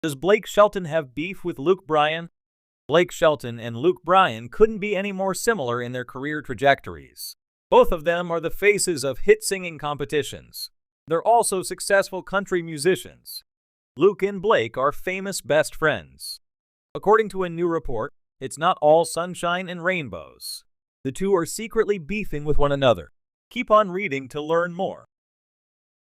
Does Blake Shelton have beef with Luke Bryan? Blake Shelton and Luke Bryan couldn't be any more similar in their career trajectories. Both of them are the faces of hit singing competitions. They're also successful country musicians. Luke and Blake are famous best friends. According to a new report, it's not all sunshine and rainbows. The two are secretly beefing with one another. Keep on reading to learn more.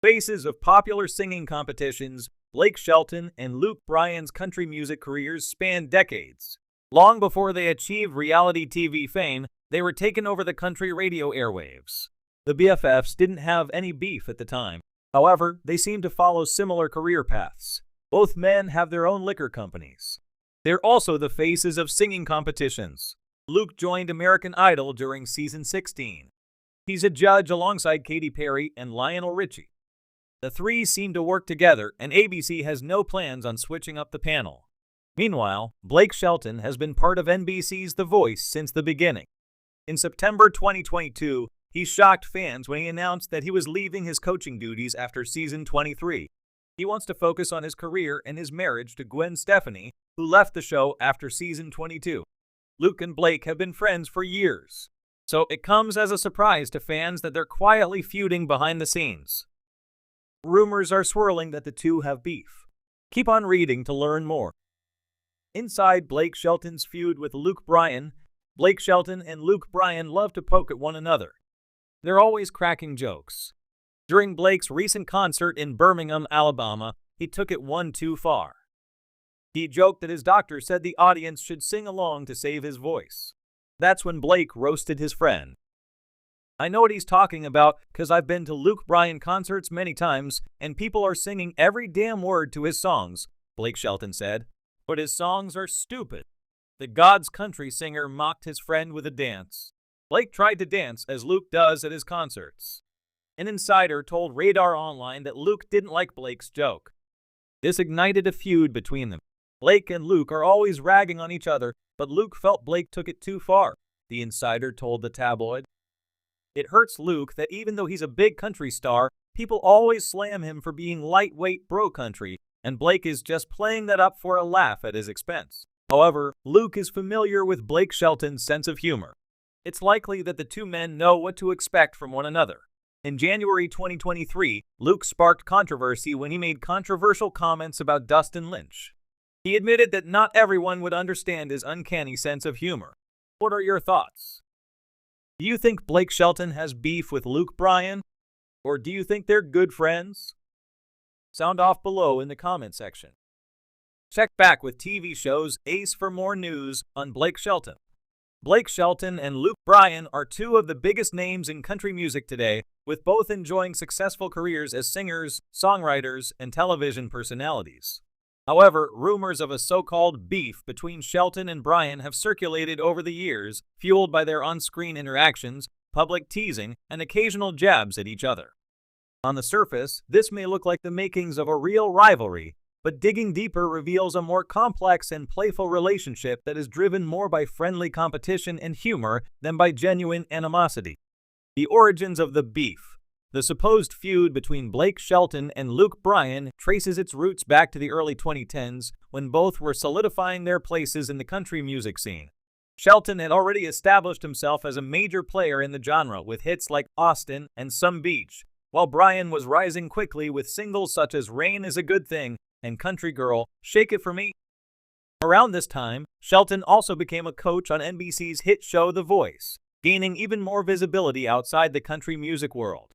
Faces of popular singing competitions, Blake Shelton and Luke Bryan's country music careers span decades. Long before they achieved reality TV fame, they were taking over the country radio airwaves. The BFFs didn't have any beef at the time. However, they seem to follow similar career paths. Both men have their own liquor companies. They're also the faces of singing competitions. Luke joined American Idol during season 16. He's a judge alongside Katy Perry and Lionel Richie. The three seem to work together, and ABC has no plans on switching up the panel. Meanwhile, Blake Shelton has been part of NBC's The Voice since the beginning. In September 2022, he shocked fans when he announced that he was leaving his coaching duties after season 23. He wants to focus on his career and his marriage to Gwen Stefani, who left the show after season 22. Luke and Blake have been friends for years, so it comes as a surprise to fans that they're quietly feuding behind the scenes. Rumors are swirling that the two have beef. Keep on reading to learn more. Inside Blake Shelton's feud with Luke Bryan, Blake Shelton and Luke Bryan love to poke at one another. They're always cracking jokes. During Blake's recent concert in Birmingham, Alabama, he took it one too far. He joked that his doctor said the audience should sing along to save his voice. That's when Blake roasted his friend. "I know what he's talking about because I've been to Luke Bryan concerts many times and people are singing every damn word to his songs," Blake Shelton said. "But his songs are stupid." The God's country singer mocked his friend with a dance. Blake tried to dance as Luke does at his concerts. An insider told Radar Online that Luke didn't like Blake's joke. This ignited a feud between them. Blake and Luke are always ragging on each other, but Luke felt Blake took it too far, the insider told the tabloid. It hurts Luke that even though he's a big country star, people always slam him for being lightweight bro country, and Blake is just playing that up for a laugh at his expense. However, Luke is familiar with Blake Shelton's sense of humor. It's likely that the two men know what to expect from one another. In January 2023, Luke sparked controversy when he made controversial comments about Dustin Lynch. He admitted that not everyone would understand his uncanny sense of humor. What are your thoughts? Do you think Blake Shelton has beef with Luke Bryan? Or do you think they're good friends? Sound off below in the comment section. Check back with TV shows Ace for more news on Blake Shelton. Blake Shelton and Luke Bryan are two of the biggest names in country music today, with both enjoying successful careers as singers, songwriters, and television personalities. However, rumors of a so-called beef between Shelton and Bryan have circulated over the years, fueled by their on-screen interactions, public teasing, and occasional jabs at each other. On the surface, this may look like the makings of a real rivalry, but digging deeper reveals a more complex and playful relationship that is driven more by friendly competition and humor than by genuine animosity. The origins of the beef. The supposed feud between Blake Shelton and Luke Bryan traces its roots back to the early 2010s, when both were solidifying their places in the country music scene. Shelton had already established himself as a major player in the genre with hits like Austin and Some Beach, while Bryan was rising quickly with singles such as Rain is a Good Thing and Country Girl, Shake It For Me. Around this time, Shelton also became a coach on NBC's hit show The Voice, gaining even more visibility outside the country music world.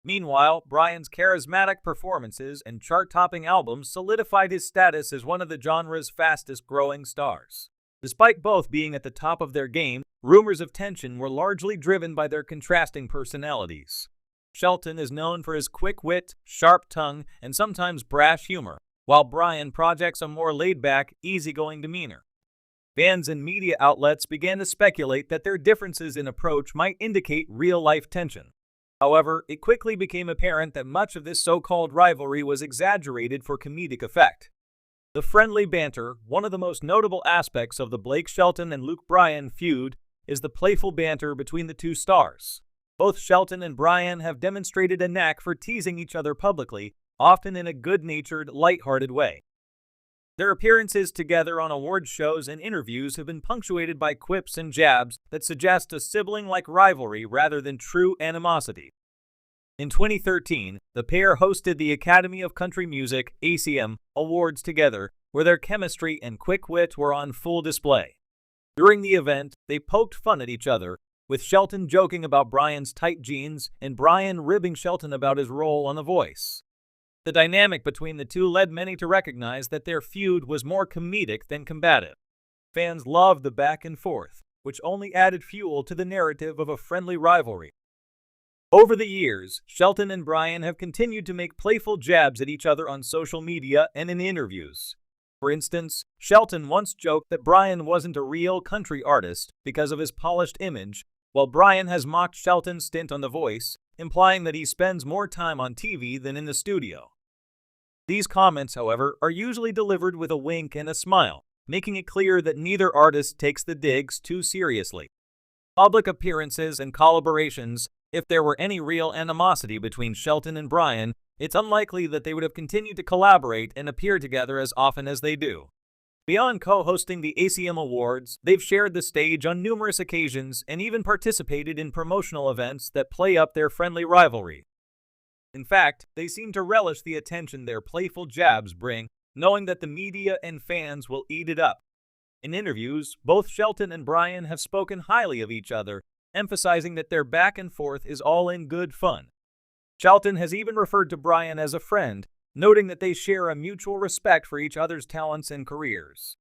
Meanwhile, Bryan's charismatic performances and chart-topping albums solidified his status as one of the genre's fastest-growing stars. Despite both being at the top of their game, rumors of tension were largely driven by their contrasting personalities. Shelton is known for his quick wit, sharp tongue, and sometimes brash humor, while Bryan projects a more laid-back, easygoing demeanor. Fans and media outlets began to speculate that their differences in approach might indicate real-life tension. However, it quickly became apparent that much of this so-called rivalry was exaggerated for comedic effect. The friendly banter, one of the most notable aspects of the Blake Shelton and Luke Bryan feud, is the playful banter between the two stars. Both Shelton and Bryan have demonstrated a knack for teasing each other publicly, often in a good-natured, light-hearted way. Their appearances together on award shows and interviews have been punctuated by quips and jabs that suggest a sibling-like rivalry rather than true animosity. In 2013, the pair hosted the Academy of Country Music (ACM) Awards together, where their chemistry and quick wit were on full display. During the event, they poked fun at each other, with Shelton joking about Bryan's tight jeans and Bryan ribbing Shelton about his role on The Voice. The dynamic between the two led many to recognize that their feud was more comedic than combative. Fans loved the back and forth, which only added fuel to the narrative of a friendly rivalry. Over the years, Shelton and Bryan have continued to make playful jabs at each other on social media and in interviews. For instance, Shelton once joked that Bryan wasn't a real country artist because of his polished image, while Bryan has mocked Shelton's stint on The Voice, implying that he spends more time on TV than in the studio. These comments, however, are usually delivered with a wink and a smile, making it clear that neither artist takes the digs too seriously. Public appearances and collaborations. If there were any real animosity between Shelton and Bryan, it's unlikely that they would have continued to collaborate and appear together as often as they do. Beyond co-hosting the ACM Awards, they've shared the stage on numerous occasions and even participated in promotional events that play up their friendly rivalry. In fact, they seem to relish the attention their playful jabs bring, knowing that the media and fans will eat it up. In interviews, both Shelton and Bryan have spoken highly of each other, emphasizing that their back and forth is all in good fun. Shelton has even referred to Bryan as a friend, noting that they share a mutual respect for each other's talents and careers.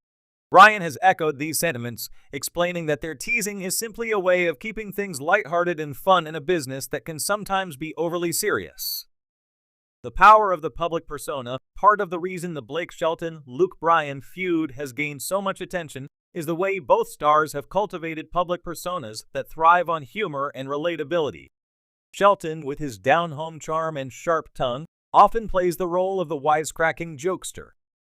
Bryan has echoed these sentiments, explaining that their teasing is simply a way of keeping things lighthearted and fun in a business that can sometimes be overly serious. The power of the public persona. Part of the reason the Blake Shelton-Luke Bryan feud has gained so much attention is the way both stars have cultivated public personas that thrive on humor and relatability. Shelton, with his down-home charm and sharp tongue, often plays the role of the wisecracking jokester.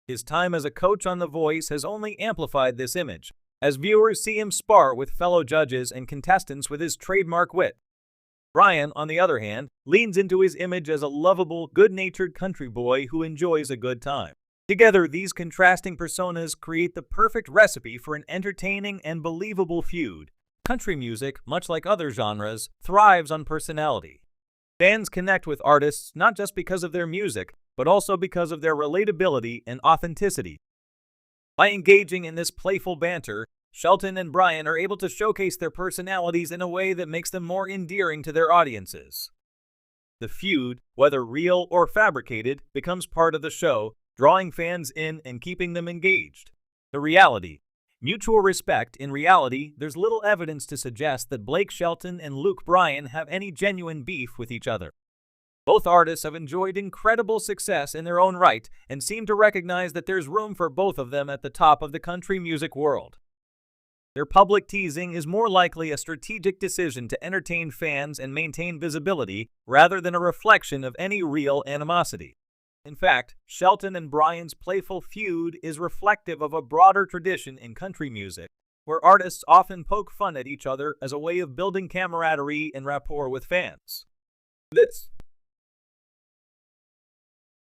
His time as a coach on The Voice has only amplified this image, as viewers see him spar with fellow judges and contestants with his trademark wit. Bryan, on the other hand, leans into his image as a lovable, good-natured country boy who enjoys a good time. Together, these contrasting personas create the perfect recipe for an entertaining and believable feud. Country music, much like other genres, thrives on personality. Fans connect with artists not just because of their music, but also because of their relatability and authenticity. By engaging in this playful banter, Shelton and Bryan are able to showcase their personalities in a way that makes them more endearing to their audiences. The feud, whether real or fabricated, becomes part of the show, drawing fans in and keeping them engaged. The reality. Mutual respect. In reality, there's little evidence to suggest that Blake Shelton and Luke Bryan have any genuine beef with each other. Both artists have enjoyed incredible success in their own right and seem to recognize that there's room for both of them at the top of the country music world. Their public teasing is more likely a strategic decision to entertain fans and maintain visibility rather than a reflection of any real animosity. In fact, Shelton and Bryan's playful feud is reflective of a broader tradition in country music, where artists often poke fun at each other as a way of building camaraderie and rapport with fans. This